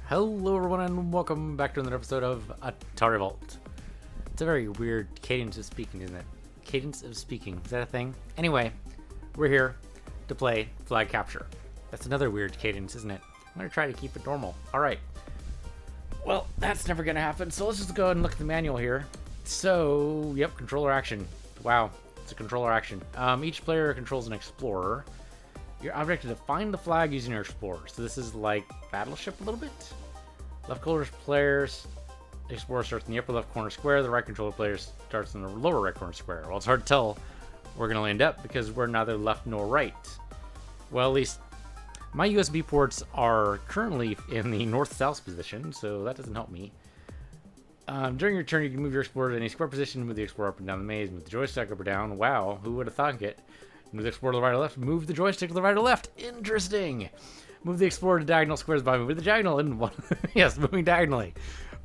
Hello everyone and welcome back to another episode of Atari Vault. It's a very weird cadence of speaking, isn't it? Cadence of speaking, is that a thing? Anyway, we're here to play flag capture. That's another weird cadence, isn't it? I'm gonna try to keep it normal. Alright. Well, that's never gonna happen, so let's just go ahead and look at the manual here. So, yep, controller action. Wow, it's a controller action. Each player controls an explorer. Your object is to find the flag using your explorer. So this is like Battleship a little bit. Left controller players, explorer starts in the upper left corner square. The right controller player starts in the lower right corner square. Well, it's hard to tell where we're going to end up because we're neither left nor right. Well, at least my USB ports are currently in the north-south position, so that doesn't help me. During your turn, you can move your explorer to any square position, move the explorer up and down the maze, move the joystick up or down. Wow, who would have thought it? Move the explorer to the right or left. Move the joystick to the right or left. Interesting. Move the explorer to diagonal squares by moving the diagonal in one. Yes, moving diagonally.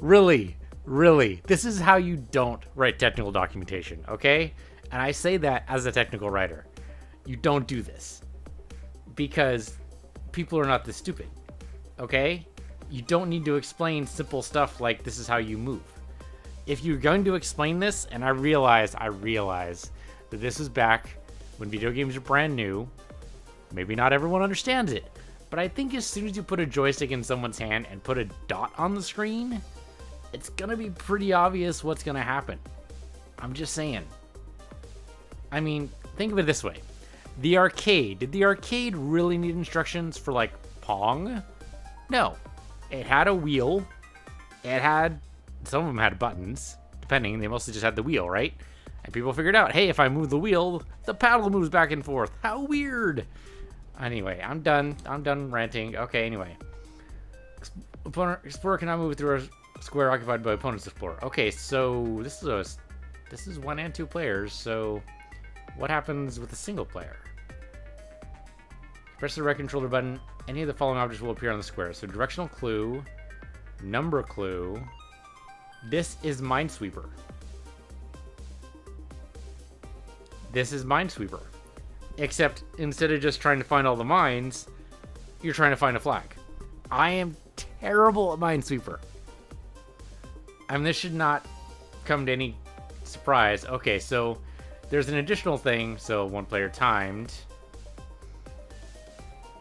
Really, really. This is how you don't write technical documentation, okay? And I say that as a technical writer. You don't do this because people are not this stupid, okay? You don't need to explain simple stuff like this is how you move. If you're going to explain this, and I realize that this is back when video games are brand new, maybe not everyone understands it, but I think as soon as you put a joystick in someone's hand and put a dot on the screen, it's gonna be pretty obvious what's gonna happen. I'm just saying. I mean, think of it this way. The arcade, did the arcade really need instructions for like Pong? No. It had a wheel. It had, some of them had buttons, depending, they mostly just had the wheel, right? And people figured out, hey, if I move the wheel, the paddle moves back and forth. How weird. Anyway, I'm done. I'm done ranting. Okay, anyway. Explorer cannot move through a square occupied by opponent's explorer. Okay, so this is 1 and 2 players, so what happens with a single player? Press the right controller button. Any of the following objects will appear on the square. So directional clue, number clue. This is Minesweeper. This is Minesweeper. Except instead of just trying to find all the mines, you're trying to find a flag. I am terrible at Minesweeper. I mean, this should not come to any surprise. Okay, so there's an additional thing. So 1 player timed.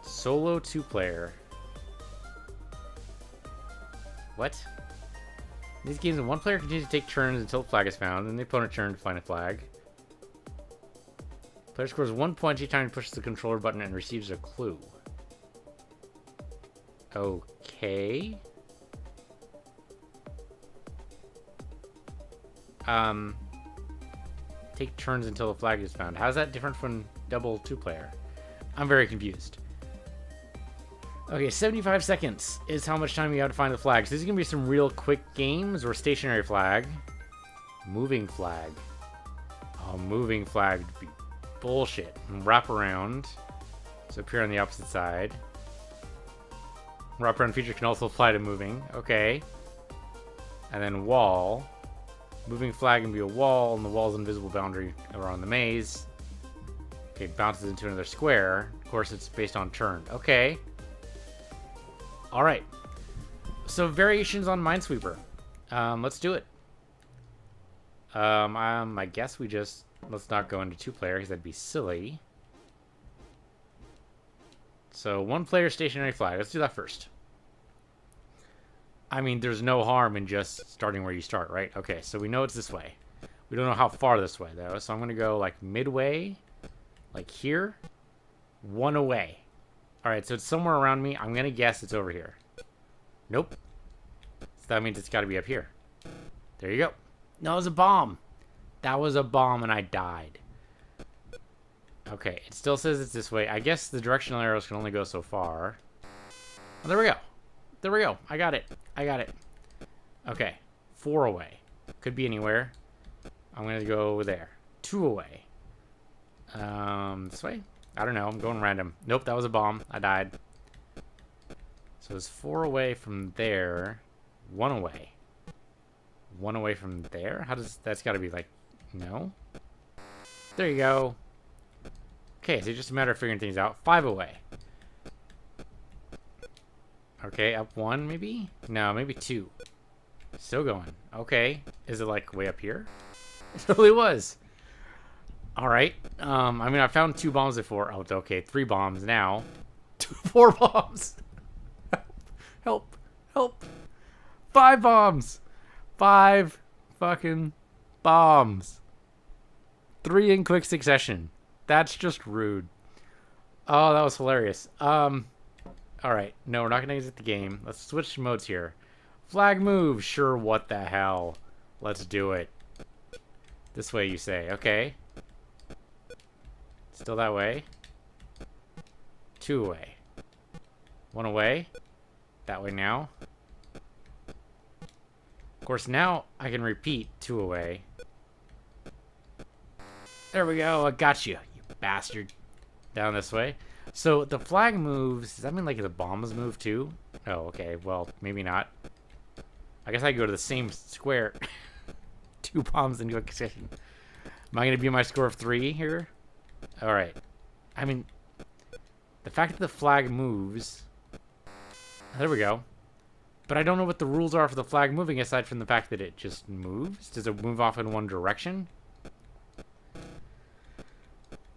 Solo 2 player. What? In these games, 1 player continues to take turns until a flag is found, and the opponent's turn to find a flag. Player scores 1 point each time he pushes the controller button and receives a clue. Okay. Take turns until the flag is found. How's that different from double 2 player? I'm very confused. Okay, 75 seconds is how much time you have to find the flag. So these are going to be some real quick games or stationary flag. Moving flag. Oh, moving flag would be bullshit. Wrap around. So appear on the opposite side. Wrap around feature can also apply to moving. Okay. And then wall. Moving flag can be a wall, and the wall's invisible boundary around the maze. Okay, bounces into another square. Of course, it's based on turn. Okay. Alright. So variations on Minesweeper. Let's do it. I guess we just... Let's not go into 2 player because that'd be silly. So 1 player stationary flag. Let's do that first. I mean, there's no harm in just starting where you start, right? Okay, so we know it's this way. We don't know how far this way, though. So I'm going to go like midway. Like here. 1 away. Alright, so it's somewhere around me. I'm going to guess it's over here. Nope. So that means it's got to be up here. There you go. No, it was a bomb. That was a bomb and I died. Okay, it still says it's this way. I guess the directional arrows can only go so far. Oh, there we go. There we go. I got it. I got it. Okay. 4 away. Could be anywhere. I'm going to go there. 2 away. This way? I don't know. I'm going random. Nope, that was a bomb. I died. So it's 4 away from there. 1 away. 1 away from there? How does... That's got to be like... No? There you go. Okay, so it's just a matter of figuring things out. 5 away. Okay, up 1 maybe? No, maybe 2. Still going. Okay. Is it like way up here? It totally was. Alright. I mean, I found 2 bombs before. Oh, okay. 3 bombs now. 4 bombs. Help. Help. 5 bombs. 5 fucking bombs. 3 in quick succession. That's just rude. Oh, that was hilarious. Alright. No, we're not gonna exit the game. Let's switch modes here. Flag move. Sure, what the hell. Let's do it. This way, you say. Okay. Still that way. 2 away. 1 away. That way now. Of course, now I can repeat 2 away. There we go. I got you, you bastard. Down this way. So the flag moves. Does that mean like the bombs move too? Oh, okay. Well, maybe not. I guess I go to the same square. 2 bombs in quick succession. Am I going to be my score of 3 here? All right. I mean, the fact that the flag moves. There we go. But I don't know what the rules are for the flag moving aside from the fact that it just moves. Does it move off in one direction?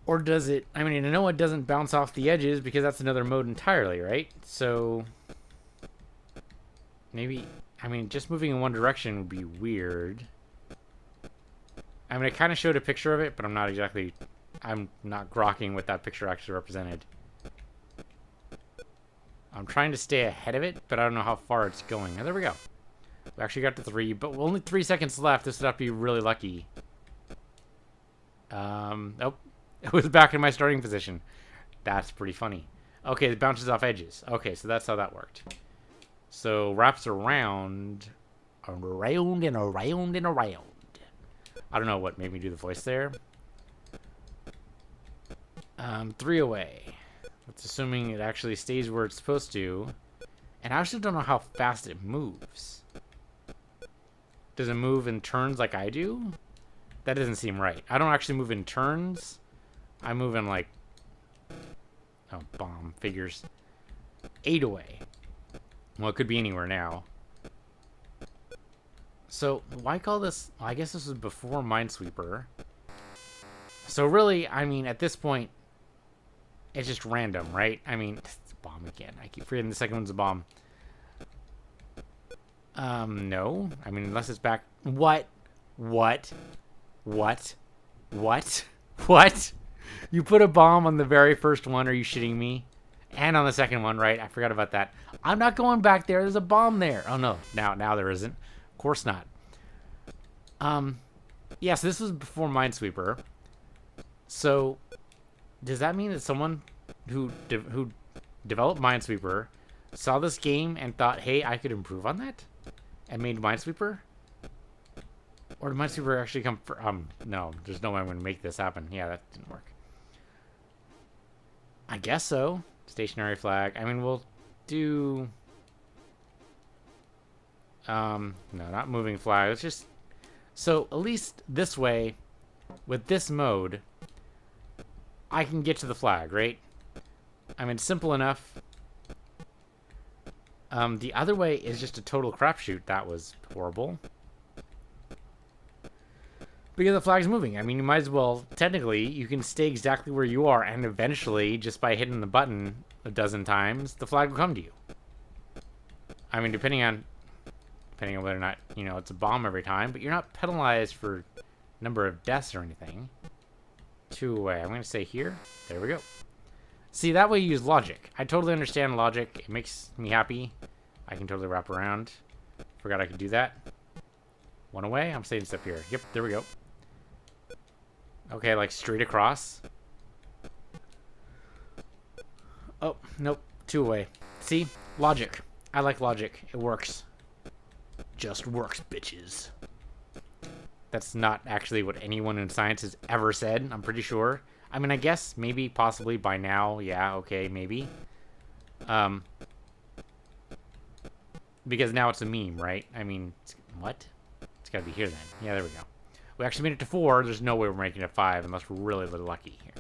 Or does it... I mean, I know it doesn't bounce off the edges because that's another mode entirely, right? So... maybe... I mean, just moving in one direction would be weird. I mean, I kind of showed a picture of it, but I'm not exactly... I'm not grokking what that picture actually represented. I'm trying to stay ahead of it, but I don't know how far it's going. Oh, there we go. We actually got to 3, but only 3 seconds left. This would have to be really lucky. Nope. It was back in my starting position. That's pretty funny. Okay, it bounces off edges. Okay, so that's how that worked. So, wraps around, around and around and around. I don't know what made me do the voice there. 3 away. That's assuming it actually stays where it's supposed to. And I actually don't know how fast it moves. Does it move in turns like I do? That doesn't seem right. I don't actually move in turns. I move in like... oh, bomb. Figures. 8 away. Well, it could be anywhere now. So, why call this... well, I guess this was before Minesweeper. So really, I mean, at this point, it's just random, right? I mean, it's a bomb again. I keep forgetting the second one's a bomb. No. I mean, unless it's back... what? What? What? What? What? You put a bomb on the very first one, are you shitting me? And on the second one, right? I forgot about that. I'm not going back there. There's a bomb there. Oh, no. Now there isn't. Of course not. Yes, this was before Minesweeper. So, does that mean that someone who developed Minesweeper saw this game and thought, hey, I could improve on that? And made Minesweeper? Or did Minesweeper actually come for... no, there's no way I'm going to make this happen. Yeah, that didn't work. I guess so. Stationary flag. I mean, we'll do... no, not moving flag. Let's just... so, at least this way, with this mode, I can get to the flag, right? I mean, simple enough. The other way is just a total crapshoot. That was horrible. Because the flag's moving. I mean, you might as well, technically, you can stay exactly where you are, and eventually, just by hitting the button a dozen times, the flag will come to you. I mean, depending on whether or not, you know, it's a bomb every time, but you're not penalized for number of deaths or anything. 2 away. I'm going to say here. There we go. See, that way you use logic. I totally understand logic. It makes me happy. I can totally wrap around. Forgot I could do that. 1 away. I'm staying up here. Yep, there we go. Okay, like straight across. Oh, nope. 2 away. See? Logic. I like logic. It works. Just works, bitches. That's not actually what anyone in science has ever said, I'm pretty sure. I mean, I guess, maybe, possibly, by now. Yeah, okay, maybe. Because now it's a meme, right? I mean, what? It's gotta be here then. Yeah, there we go. We actually made it to 4. There's no way we're making it 5 unless we're really, really lucky here.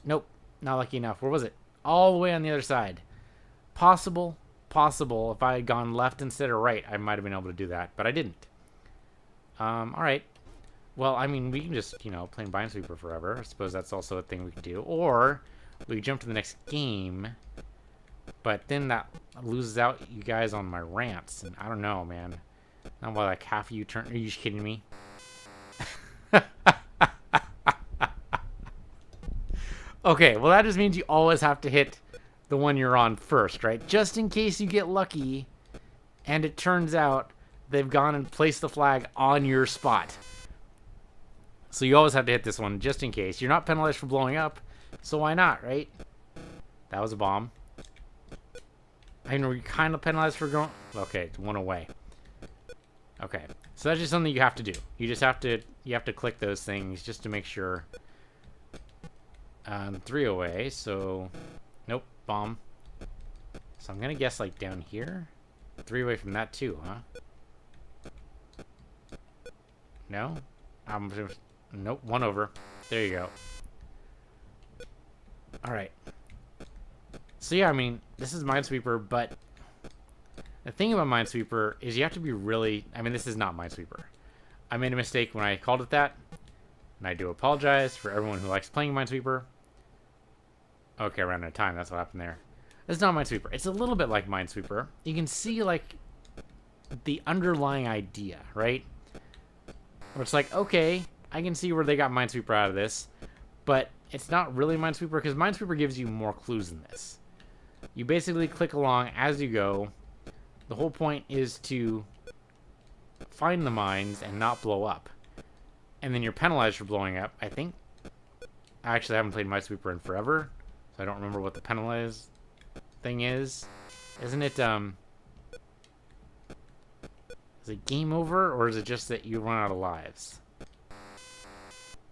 Nope. Not lucky enough. Where was it? All the way on the other side. Possible. possible if I had gone left instead of right, I might have been able to do that, but I didn't. All right. Well, I mean, we can just, play Minesweeper forever. I suppose that's also a thing we can do. Or we can jump to the next game, but then that loses out you guys on my rants, and I don't know, man. Not why like half of you turn. Are you just kidding me? Okay, well that just means you always have to hit the one you're on first, right? Just in case you get lucky and it turns out they've gone and placed the flag on your spot. So you always have to hit this one just in case. You're not penalized for blowing up, so why not, right? That was a bomb. I know you're kind of penalized for going... Okay, one away. Okay, so that's just something you have to do. You just have to click those things just to make sure. 3 away, so nope, bomb. So I'm gonna guess like down here. 3 away from that too, huh? No, nope, 1 over. There you go. All right. So yeah, I mean, this is Minesweeper, but the thing about Minesweeper is you have to be really... I mean, this is not Minesweeper. I made a mistake when I called it that, and I do apologize for everyone who likes playing Minesweeper. Okay, I ran out of time. That's what happened there. It's not Minesweeper. It's a little bit like Minesweeper. You can see, like, the underlying idea, right? Where it's like, okay, I can see where they got Minesweeper out of this, but it's not really Minesweeper because Minesweeper gives you more clues than this. You basically click along as you go. The whole point is to find the mines and not blow up. And then you're penalized for blowing up, I think. I actually haven't played Minesweeper in forever, so I don't remember what the penalized thing is. Isn't it, is it game over, or is it just that you run out of lives?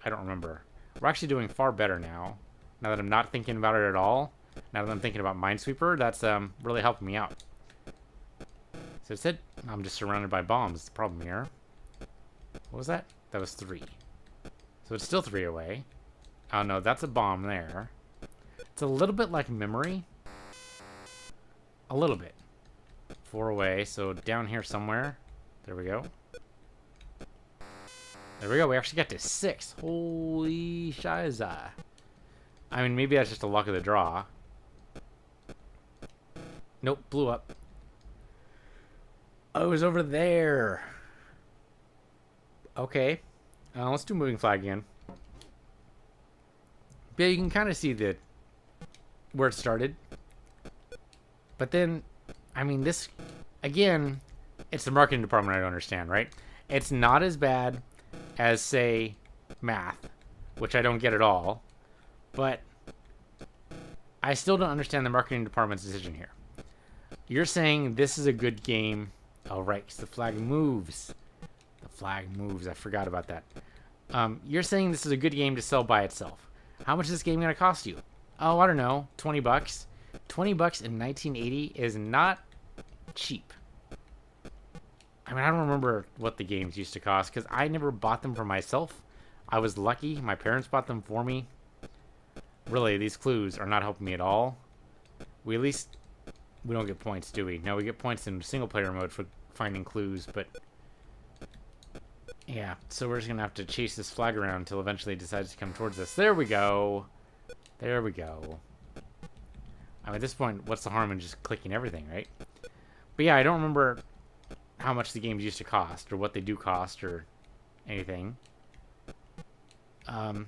I don't remember. We're actually doing far better now. Now that I'm not thinking about it at all. Now that I'm thinking about Minesweeper, that's really helping me out. So it said I'm just surrounded by bombs. It's the problem here. What was that? That was 3. So it's still 3 away. Oh no, that's a bomb there. It's a little bit like memory. A little bit. 4 away, so down here somewhere. There we go. There we go. We actually got to 6. Holy shiza. I mean, maybe that's just the luck of the draw. Nope, blew up. Oh, it was over there. Okay. Let's do moving flag again. Yeah, you can kind of see where it started. But then, I mean, this, again, it's the marketing department I don't understand, right? It's not as bad as, say, math, which I don't get at all. But I still don't understand the marketing department's decision here. You're saying this is a good game. Oh, right, because the flag moves. The flag moves. I forgot about that. You're saying this is a good game to sell by itself. How much is this game going to cost you? Oh, I don't know. 20 bucks. 20 bucks in 1980 is not cheap. I mean, I don't remember what the games used to cost because I never bought them for myself. I was lucky. My parents bought them for me. Really, these clues are not helping me at all. We don't get points, do we? No, we get points in single player mode for finding clues, but yeah, so we're just gonna have to chase this flag around until eventually it decides to come towards us. There we go. There we go. I mean, at this point, what's the harm in just clicking everything, right? But yeah, I don't remember how much the games used to cost or what they do cost or anything. So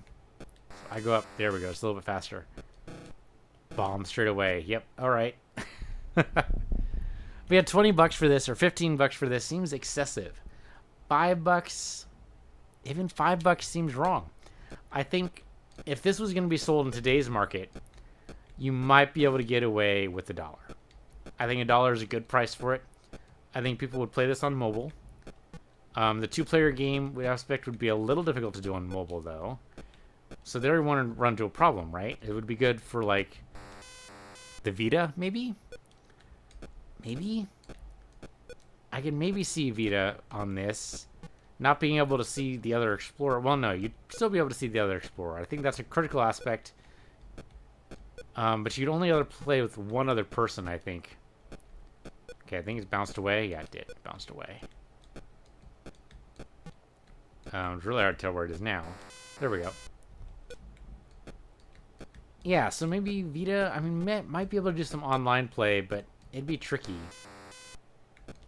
I go up. There we go. It's a little bit faster. Bomb straight away. Yep. All right. We had 20 bucks for this or 15 bucks for this seems excessive. $5, even $5 seems wrong. I think if this was going to be sold in today's market, you might be able to get away with $1. I think $1 is a good price for it. I think people would play this on mobile. The 2-player game we expect would be a little difficult to do on mobile though. So there we want to run into a problem, right? It would be good for like the Vita, maybe? Maybe? I can maybe see Vita on this. Not being able to see the other Explorer. Well, no, you'd still be able to see the other Explorer. I think that's a critical aspect. But you'd only ever play with one other person, I think. Okay, I think it's bounced away. Yeah, it did. It bounced away. It's really hard to tell where it is now. There we go. Yeah, so maybe Vita, I mean, might be able to do some online play, but it'd be tricky.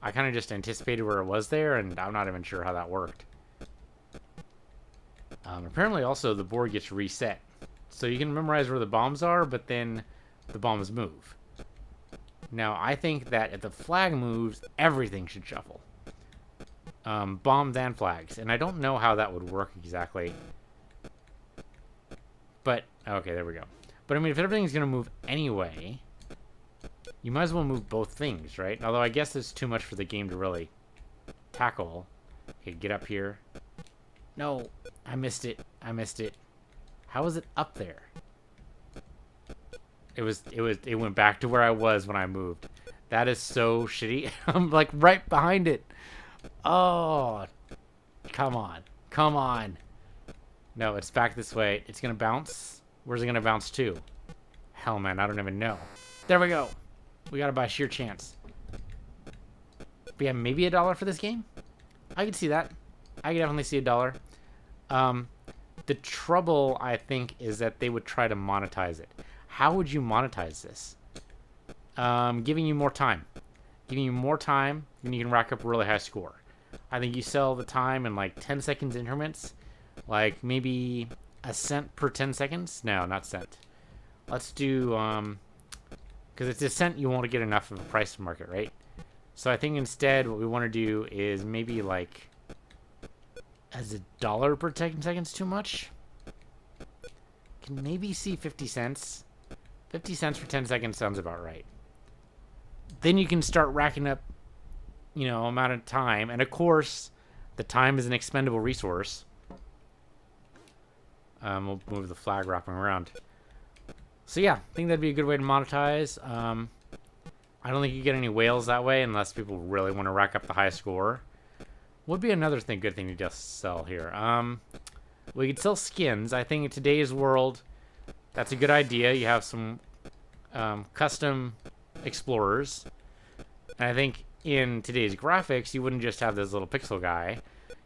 I kind of just anticipated where it was there, and I'm not even sure how that worked. Apparently, also, the board gets reset. So you can memorize where the bombs are, but then the bombs move. Now, I think that if the flag moves, everything should shuffle. Bombs and flags. And I don't know how that would work exactly. But, okay, there we go. But, I mean, if everything's going to move anyway, you might as well move both things, right? Although I guess it's too much for the game to really tackle. Okay, get up here. No, I missed it. I missed it. How is it up there? It went back to where I was when I moved. That is so shitty. I'm like right behind it. Oh, come on. Come on. No, it's back this way. It's going to bounce. Where's it going to bounce to? Hell, man, I don't even know. There we go. We got to buy sheer chance. But yeah, maybe $1 for this game? I could see that. I could definitely see $1. The trouble, I think, is that they would try to monetize it. How would you monetize this? Giving you more time. Giving you more time, and you can rack up a really high score. I think you sell the time in like 10 seconds increments. Like maybe a cent per 10 seconds? No, not cent. Let's do, because it's a cent, you won't get enough of a price to market, right? So I think instead what we want to do is maybe like, is $1 per 10 seconds too much? Can maybe see 50 cents. 50 cents for 10 seconds sounds about right. Then you can start racking up, you know, amount of time. And of course, the time is an expendable resource. We'll move the flag wrapping around. So yeah, I think that'd be a good way to monetize. I don't think you get any whales that way unless people really want to rack up the high score. Would be another good thing to just sell here. We could sell skins. I think in today's world, that's a good idea. You have some custom explorers. And I think in today's graphics, you wouldn't just have this little pixel guy.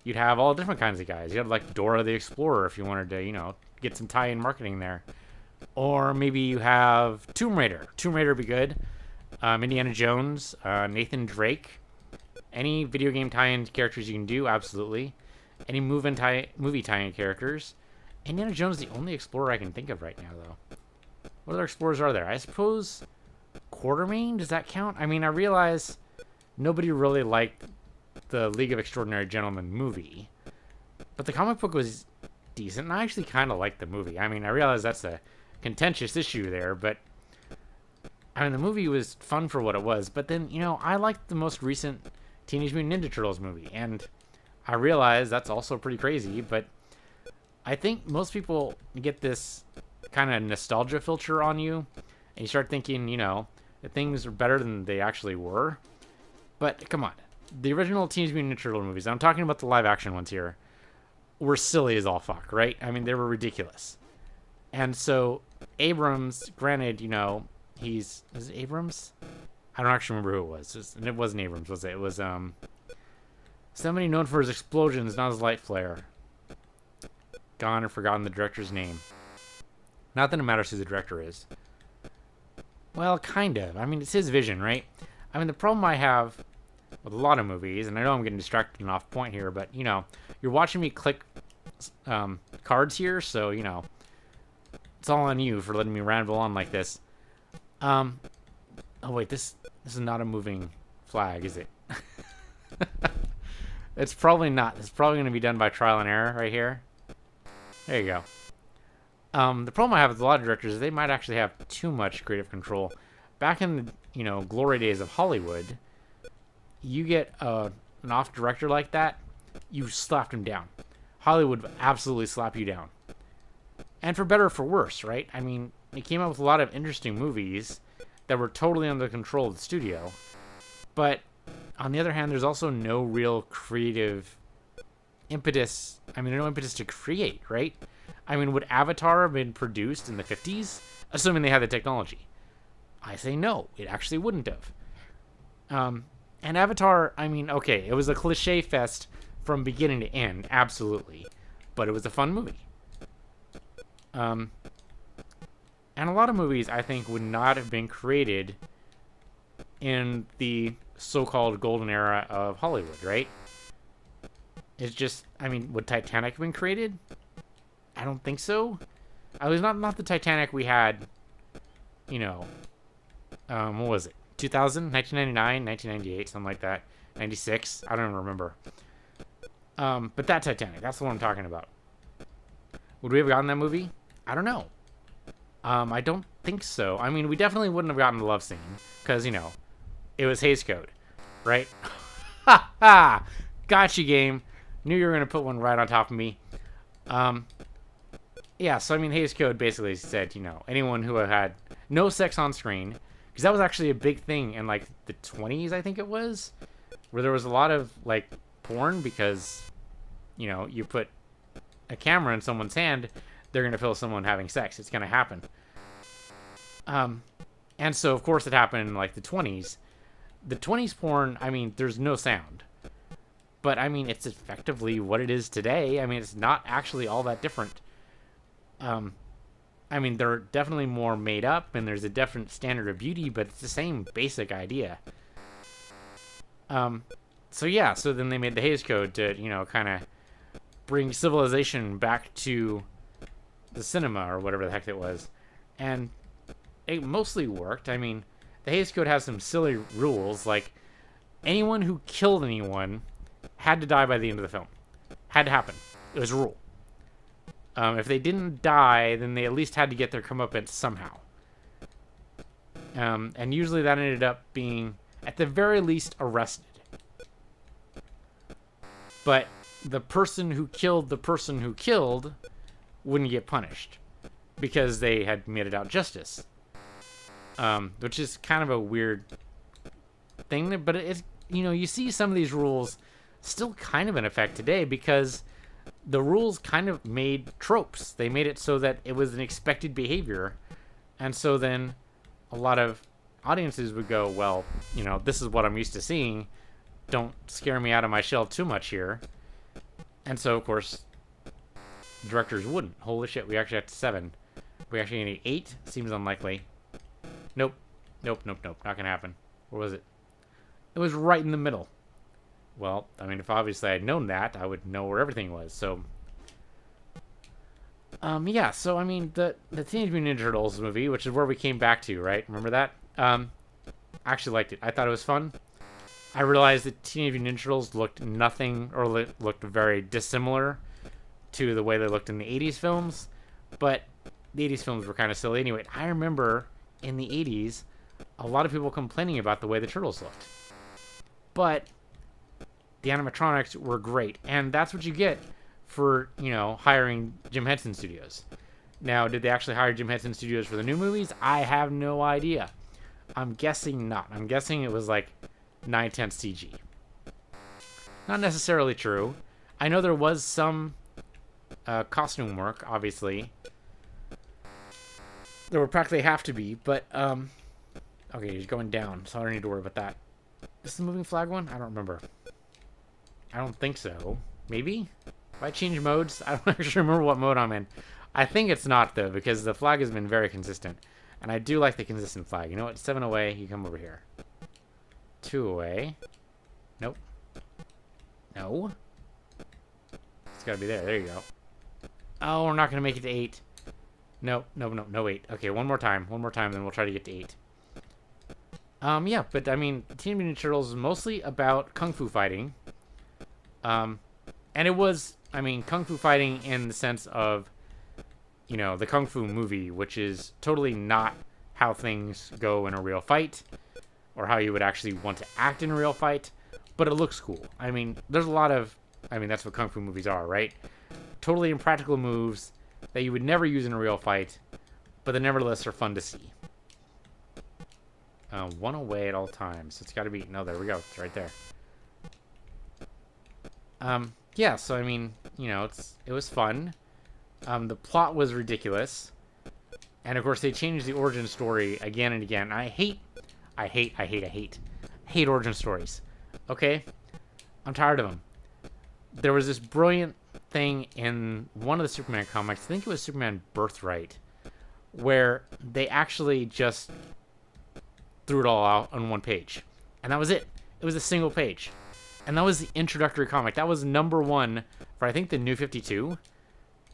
You'd have all different kinds of guys. You'd have like Dora the Explorer if you wanted to, you know, get some tie-in marketing there. Or maybe you have Tomb Raider. Tomb Raider would be good. Indiana Jones, Nathan Drake. Any video game tie-in characters you can do, absolutely. Any movie tie-in characters. Indiana Jones is the only explorer I can think of right now, though. What other explorers are there? I suppose Quartermain, does that count? I mean, I realize nobody really liked the League of Extraordinary Gentlemen movie. But the comic book was decent, and I actually kind of liked the movie. I mean, I realize that's a contentious issue there, but I mean, the movie was fun for what it was. But then, you know, I liked the most recent Teenage Mutant Ninja Turtles movie, and I realize that's also pretty crazy, but I think most people get this kind of nostalgia filter on you, and you start thinking, you know, that things are better than they actually were. But come on, the original Teenage Mutant Ninja Turtle movies, I'm talking about the live action ones here, were silly as all fuck, right? I mean, they were ridiculous. And so Abrams, granted, you know, is it Abrams? I don't actually remember who it was. And it wasn't Abrams, was it? It was somebody known for his explosions, not his light flare. Gone and forgotten the director's name. Not that it matters who the director is. Well, kind of. I mean, it's his vision, right? I mean, the problem I have with a lot of movies, and I know I'm getting distracted and off point here, but, you know, you're watching me click cards here, so, you know, it's all on you for letting me ramble on like this. Oh, wait, this is not a moving flag, is it? It's probably not. It's probably going to be done by trial and error right here. There you go. The problem I have with a lot of directors is they might actually have too much creative control. Back in the, you know, glory days of Hollywood, you get an off director like that, you slapped him down. Hollywood would absolutely slap you down. And for better or for worse, right? I mean, they came out with a lot of interesting movies that were totally under the control of the studio. But on the other hand, there's also no real creative impetus. I mean, no impetus to create, right? I mean, would Avatar have been produced in the 50s? Assuming they had the technology. I say no, it actually wouldn't have. And Avatar, I mean, okay, it was a cliche fest from beginning to end, absolutely, but it was a fun movie. Um, and a lot of movies I think would not have been created in the so-called golden era of Hollywood, right? It's just, I mean, would Titanic have been created? I don't think so. At least not the Titanic we had, you know, what was it? 2000, 1999, 1998, something like that. 96, I don't even remember. But that Titanic, that's the one I'm talking about. Would we have gotten that movie? I don't know. I don't think so. I mean, we definitely wouldn't have gotten the love scene, because, you know, it was Hays Code, right? Ha ha! Gotcha, game. Knew you were going to put one right on top of me. Yeah, so I mean, Hays Code basically said, you know, anyone who had no sex on screen, because that was actually a big thing in, like, the 20s, I think it was, where there was a lot of, like, porn, because, you know, you put a camera in someone's hand, they're going to film someone having sex. It's going to happen. And so, of course, it happened in, like, the 20s. The 20s porn, I mean, there's no sound. But, I mean, it's effectively what it is today. I mean, it's not actually all that different. I mean, they're definitely more made up, and there's a different standard of beauty, but it's the same basic idea. So, yeah, so then they made the Hays Code to, you know, kind of bring civilization back to the cinema, or whatever the heck it was. And it mostly worked. I mean, the Hays Code has some silly rules, like anyone who killed anyone had to die by the end of the film. Had to happen. It was a rule. If they didn't die, then they at least had to get their comeuppance somehow. And usually that ended up being, at the very least, arrested. But the person who killed the person who killed wouldn't get punished, because they had meted out justice. Which is kind of a weird thing, but it's, you know, you see some of these rules still kind of in effect today, because the rules kind of made tropes. They made it so that it was an expected behavior, and so then a lot of audiences would go, well, you know, this is what I'm used to seeing. Don't scare me out of my shell too much here. And so, of course, directors wouldn't. Holy shit, we actually have 7. We actually need 8? Seems unlikely. Nope. Not gonna happen. Where was it? It was right in the middle. Well, I mean, if obviously I had known that, I would know where everything was, so... yeah, so, I mean, the Teenage Mutant Ninja Turtles movie, which is where we came back to, right? Remember that? I actually liked it. I thought it was fun. I realized that Teenage Mutant Ninja Turtles looked nothing, or looked very dissimilar to the way they looked in the 80s films, but the 80s films were kind of silly anyway. I remember, in the 80s, a lot of people complaining about the way the Turtles looked. But the animatronics were great, and that's what you get for, you know, hiring Jim Henson Studios. Now, did they actually hire Jim Henson Studios for the new movies? I have no idea. I'm guessing not. I'm guessing it was like 9/10 CG. Not necessarily true. I know there was some costume work, obviously. There would practically have to be, but, okay, he's going down, so I don't need to worry about that. Is this the moving flag one? I don't remember. I don't think so. Maybe? If I change modes, I don't actually remember what mode I'm in. I think it's not, though, because the flag has been very consistent. And I do like the consistent flag. You know what? 7 away, you come over here. 2 away. Nope. No. It's gotta be there. There you go. Oh, we're not gonna make it to 8. No, 8. Okay, one more time, then we'll try to get to 8. Yeah, but I mean, Teenage Mutant Ninja Turtles is mostly about kung fu fighting. And it was, I mean, kung fu fighting in the sense of, you know, the kung fu movie, which is totally not how things go in a real fight, or how you would actually want to act in a real fight, but it looks cool. I mean, there's a lot of, I mean, that's what kung fu movies are, right? Totally impractical moves that you would never use in a real fight, but they nevertheless are fun to see. 1 away at all times. So it's got to be, no, there we go. It's right there. Yeah, so I mean, you know, it was fun. The plot was ridiculous. And of course they changed the origin story again and again. I hate hate origin stories. Okay? I'm tired of them. There was this brilliant thing in one of the Superman comics, I think it was Superman Birthright, where they actually just threw it all out on one page. And that was it. It was a single page. And that was the introductory comic. That was #1 for, I think, the New 52.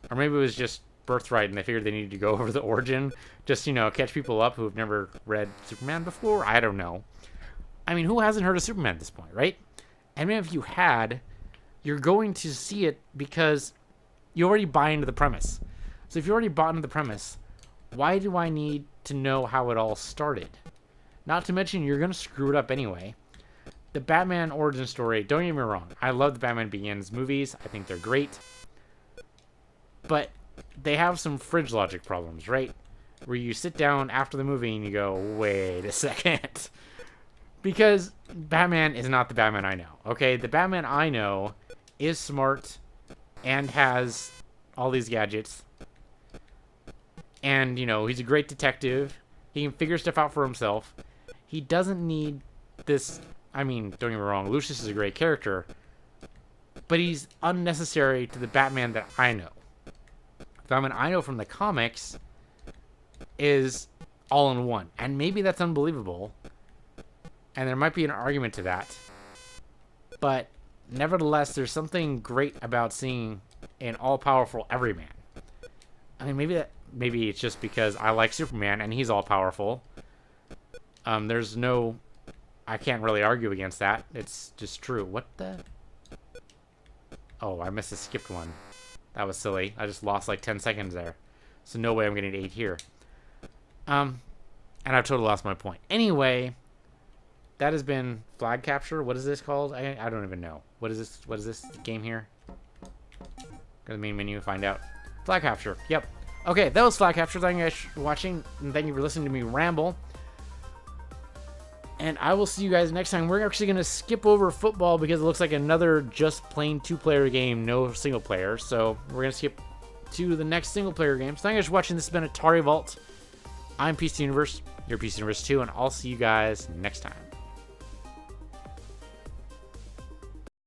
Or maybe it was just Birthright and they figured they needed to go over the origin. Just, catch people up who have never read Superman before. I don't know. I mean, who hasn't heard of Superman at this point, right? And even if you had, you're going to see it because you already buy into the premise. So if you already bought into the premise, why do I need to know how it all started? Not to mention, you're going to screw it up anyway. The Batman origin story, don't get me wrong. I love the Batman Begins movies. I think they're great. But they have some fridge logic problems, right? Where you sit down after the movie and you go, wait a second. Because Batman is not the Batman I know, okay? The Batman I know is smart and has all these gadgets. And, he's a great detective. He can figure stuff out for himself. He doesn't need this. I mean, don't get me wrong, Lucius is a great character. But he's unnecessary to the Batman that I know. The Batman I know from the comics is all in one. And maybe that's unbelievable. And there might be an argument to that. But nevertheless, there's something great about seeing an all-powerful everyman. I mean, maybe it's just because I like Superman and he's all-powerful. I can't really argue against that. It's just true. What the? Oh, I missed a skipped one. That was silly. I just lost like 10 seconds there. So no way I'm getting to 8 here. And I've totally lost my point. Anyway, that has been flag capture. What is this called? I don't even know. What is this? What is this game here? Go to the main menu and find out. Flag capture. Yep. Okay, that was flag capture. Thank you guys for watching. And thank you for listening to me ramble. And I will see you guys next time. We're actually going to skip over football because it looks like another just plain 2-player game, no single player. So we're going to skip to the next single player game. So thank you guys for watching. This has been Atari Vault. I'm PC Universe. You're PC Universe 2, and I'll see you guys next time.